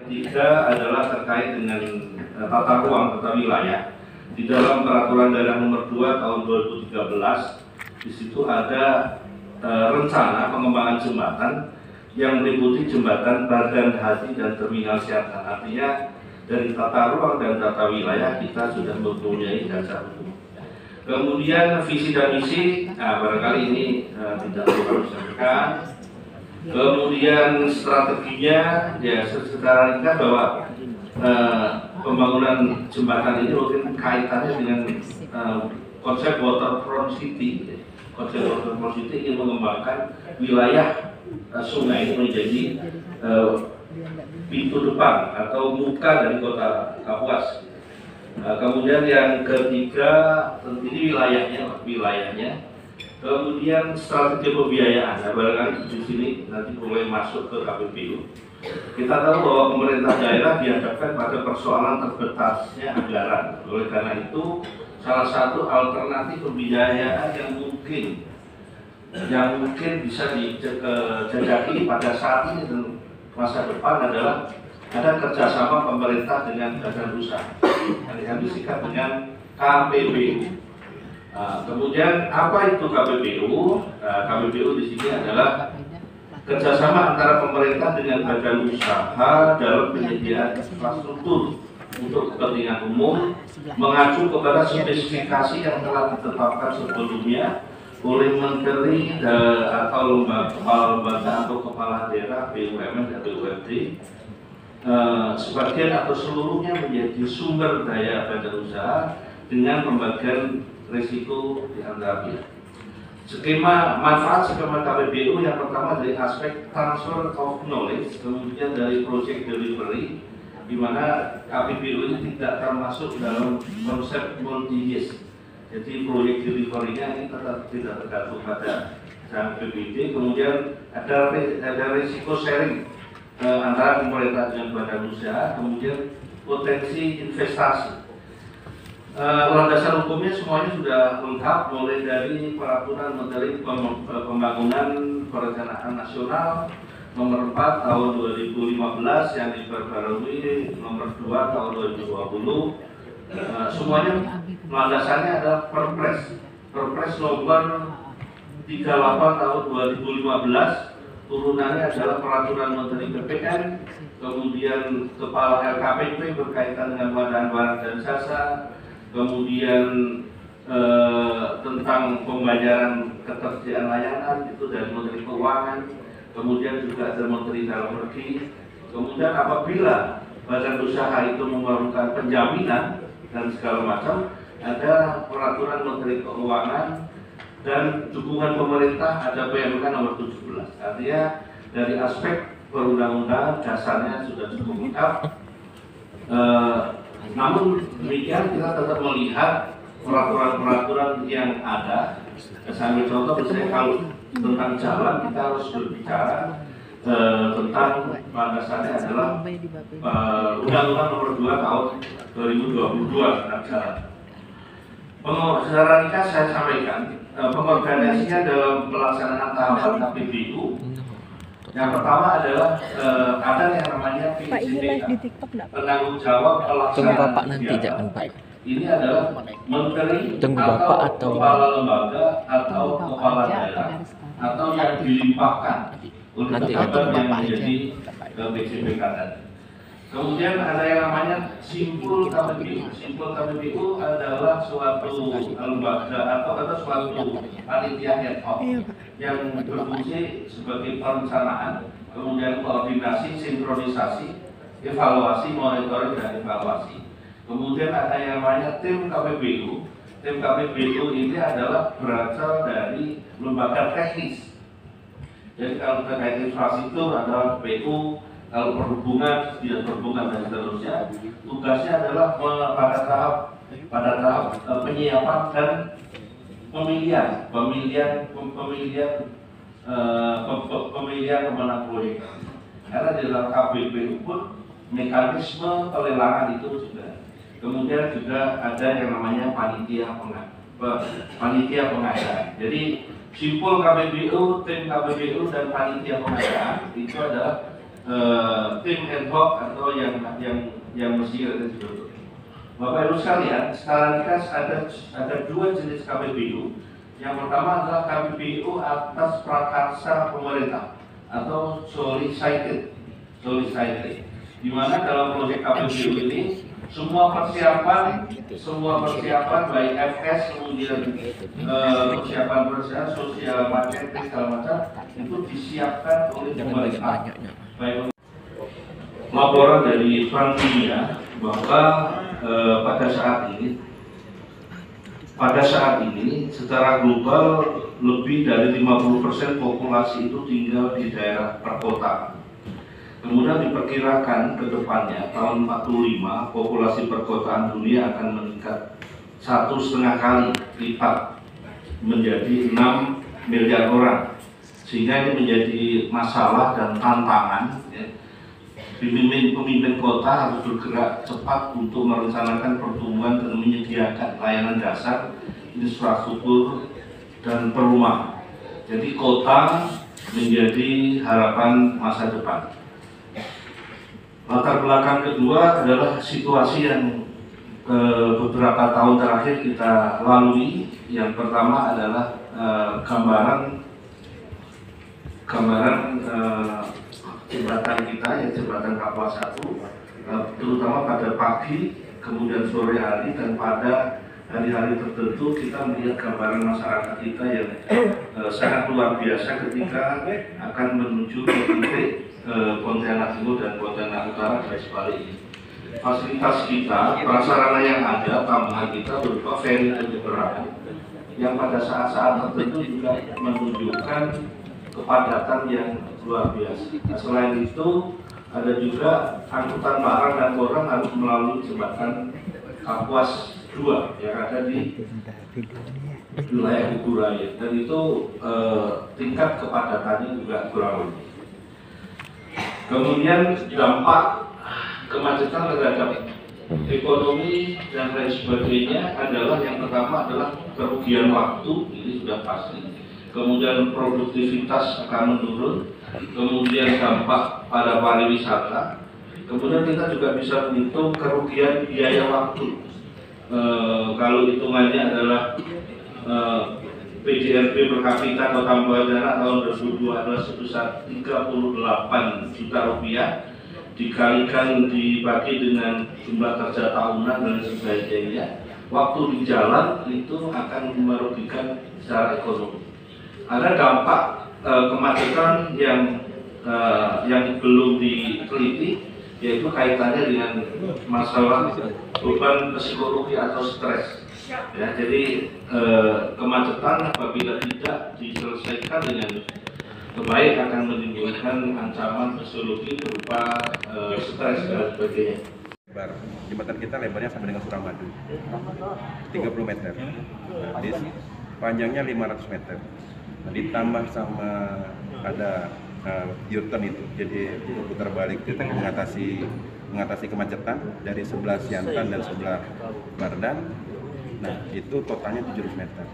ketiga adalah terkait dengan tata ruang tata wilayah. Di dalam Peraturan Daerah Nomor 2 Tahun 2013, di situ ada rencana pengembangan jembatan yang meliputi jembatan Badan Hati dan Terminal Siantar. Artinya dari tata ruang dan tata wilayah kita sudah mempunyai dasar hukum. Kemudian visi dan misi, barangkali ini tidak perlu disampaikan. Kemudian strateginya, ya secara ringkas bahwa pembangunan jembatan ini mungkin kaitannya dengan konsep waterfront city. Konsep waterfront city ingin mengembangkan wilayah sungai menjadi pintu depan atau muka dari kota Kapuas. Kemudian yang ketiga, ini wilayahnya. Kemudian strategi pembiayaan. Nah, barangkali di sini nanti mulai masuk ke KPBU. Kita tahu bahwa pemerintah daerah dihadapkan pada persoalan terbatasnya anggaran. Oleh karena itu, salah satu alternatif pembiayaan yang mungkin bisa dijajaki pada saat ini dan masa depan adalah ada kerjasama pemerintah dengan badan usaha yang disikat dengan KPBU. Kemudian apa itu KPBU? KPBU di sini adalah kerjasama antara pemerintah dengan badan usaha dalam penyediaan infrastruktur untuk kepentingan umum, mengacu kepada spesifikasi yang telah ditetapkan sebelumnya oleh menteri atau lembaga atau kepala daerah BUMN dan BUMD. Sebagian atau seluruhnya menjadi sumber daya badan usaha dengan pembagian risiko di antara pihak. Manfaat skema KPBU yang pertama dari aspek transfer of knowledge, kemudian dari project delivery, di mana KPBU ini tidak termasuk dalam konsep multi-use. Jadi project delivery-nya ini tetap tidak tergantung pada PBD. Kemudian ada risiko sharing antara pemerintah dengan badan usaha, kemudian potensi investasi. Landasan hukumnya semuanya sudah lengkap, mulai dari Peraturan Menteri Pembangunan Perencanaan Nasional Nomor 4 Tahun 2015 yang diperbarui Nomor 2 Tahun 2020. Semuanya landasannya adalah Perpres Nomor 38 Tahun 2015. Turunannya adalah Peraturan Menteri PPN, kemudian Kepala LKPP berkaitan dengan pengadaan barang dan jasa, kemudian tentang pembayaran ketersediaan layanan itu dari Menteri Keuangan, kemudian juga ada Menteri Dalam Negeri. Kemudian apabila badan usaha itu memerlukan penjaminan dan segala macam, ada Peraturan Menteri Keuangan dan dukungan pemerintah, ada PMK nomor 17. Artinya dari aspek perundang-undangan dasarnya sudah cukup lengkap. Namun demikian kita tetap melihat peraturan-peraturan yang ada. Sambil contoh misalnya kalau tentang jalan kita harus berbicara tentang landasannya adalah Undang-Undang Nomor 2 Tahun 2022 tentang jalan. Secara ringkas saya sampaikan pengorganisasinya dalam pelaksanaan tahapan KPBU. Yang pertama adalah ada yang namanya PJDK, penanggung jawab pelaksanaan. Tunggu Bapak nanti jangan Pak. Ini adalah menteri atau kepala lembaga atau kepala daerah atau yang dilimpahkan oleh pejabat yang menjadi PJDK tadi. Kemudian ada yang namanya simpul KPBU. Simpul KPBU adalah suatu lembaga atau suatu panitia ad hoc yang berfungsi sebagai perencanaan, kemudian koordinasi, sinkronisasi, evaluasi, monitoring dan evaluasi. Kemudian ada yang namanya tim KPBU. Tim KPBU ini adalah berasal dari lembaga teknis. Jadi kalau terkait infrastruktur adalah PU, kalau perhubungan, dia perhubungan dan seterusnya, tugasnya adalah pada tahap penyiapan dan pemilihan pemenang proyek. Karena di dalam KPBU pun mekanisme pelelangan itu juga. Kemudian juga ada yang namanya panitia pengadaan. Jadi simpul KPBU, tim KPBU dan panitia pengadaan itu adalah tim ad hoc atau yang mesti ada ditutup. Bapak Ibu sekalian, sekarang ada dua jenis KPBU. Yang pertama adalah KPBU atas prakarsa pemerintah atau solicited, di mana dalam proyek KPBU ini semua persiapan baik FS kemudian persiapan sosial marketing segala macam itu disiapkan oleh pemerintah. Baik, laporan dari Bank Dunia bahwa pada saat ini secara global lebih dari 50% populasi itu tinggal di daerah perkotaan. Kemudian diperkirakan ke depannya tahun 45 populasi perkotaan dunia akan meningkat 1,5 kali lipat menjadi 6 miliar orang, sehingga ini menjadi masalah dan tantangan. Pemimpin kota harus bergerak cepat untuk merencanakan pertumbuhan dan menyediakan layanan dasar, infrastruktur, dan perumahan. Jadi kota menjadi harapan masa depan. Latar belakang kedua adalah situasi yang beberapa tahun terakhir kita lalui. Yang pertama adalah gambaran jembatan kita, ya jembatan Kapuas 1, terutama pada pagi, kemudian sore hari, dan pada hari-hari tertentu kita melihat gambaran masyarakat kita yang sangat luar biasa ketika akan menuju ke titik Pontianak Timur dan Pontianak Utara dan sebaliknya. Fasilitas kita, prasarana yang ada, tambahan kita berupa ferry dan penyeberangan yang pada saat-saat tertentu juga menunjukkan kepadatan yang luar biasa. Nah, selain itu ada juga angkutan barang dan orang harus melalui jembatan Kapuas 2 yang ada di wilayah Buburaya, dan itu tingkat kepadatannya juga kurang lebih. Kemudian dampak kemacetan terhadap ekonomi dan lain sebagainya adalah yang pertama adalah kerugian waktu, ini sudah pasti. Kemudian produktivitas akan menurun, kemudian dampak pada pariwisata. Kemudian kita juga bisa menghitung kerugian biaya waktu. Kalau hitungannya adalah PDRB per kapita atau tambahan dana tahun 2002 adalah sebesar 38 juta rupiah, dikalikan dibagi dengan jumlah kerja tahunan dan sebagainya, waktu di jalan itu akan merugikan secara ekonomi. Ada dampak kemacetan yang belum diteliti, yaitu kaitannya dengan masalah beban psikologi atau stres. Ya, jadi kemacetan apabila tidak diselesaikan dengan baik akan menimbulkan ancaman psikologi berupa stres dan sebagainya. Jembatan kita lebarnya sampai dengan Suramadu 30 meter, nah, panjangnya 500 meter. Nah, ditambah sama ada U-turn itu, jadi putar balik itu mengatasi kemacetan dari sebelah Siantan dan sebelah Bardan. Nah, itu totalnya 700 meter.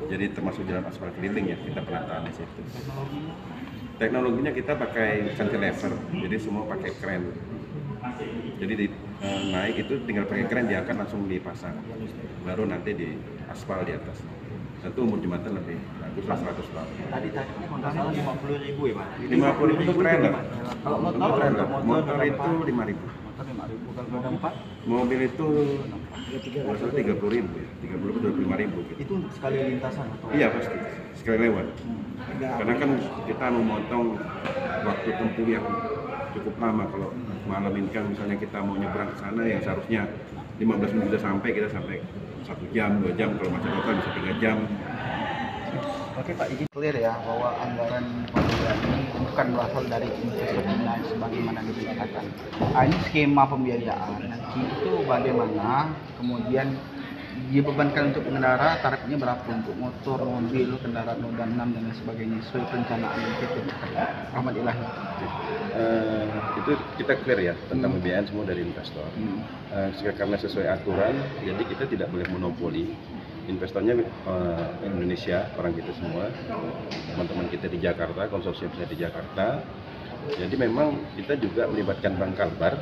Jadi termasuk jalan aspal keliling ya, kita penataan di situ. Teknologinya kita pakai cantilever, jadi semua pakai kren. Jadi naik itu tinggal pakai kren, diangkat langsung dipasang, baru nanti di aspal di atas. Tentu umur jembatan lebih bagus lah, 100 tahun. Tadi nggak salah 50.000 ya Pak? 50.000 itu trailer. Kalau motor itu 5.000. Motor 5.000, kalau roda 4? Mobil itu masalah 30.000 ya, 30 ke 25.000 gitu. Itu untuk sekali lintasan atau? Iya pasti, sekali lewat. Karena kan kita memotong waktu tempuh yang cukup lama. Kalau malam ini kan misalnya kita mau nyebrang ke sana yang seharusnya 15 menit sudah sampai, kita sampai 1 jam, 2 jam, kalau macam kota bisa 3 jam. Oke Pak, ini clear ya bahwa anggaran pembiayaan ini bukan berasal dari investor lain sebagaimana diberitakan. Nah, ini skema pembiayaan nanti itu bagaimana kemudian dibebankan untuk pengendara, tarifnya berapa untuk motor, mobil, kendaraan roda 6 dan lain sebagainya sesuai perencanaan PT Rahmat Ilahi. Itu kita clear ya tentang pembiayaan semua dari investor. Karena sesuai aturan, jadi kita tidak boleh monopoli. Investornya Indonesia, orang kita semua, teman-teman kita di Jakarta, konsorsium saya di Jakarta. Jadi memang kita juga melibatkan Bank Kalbar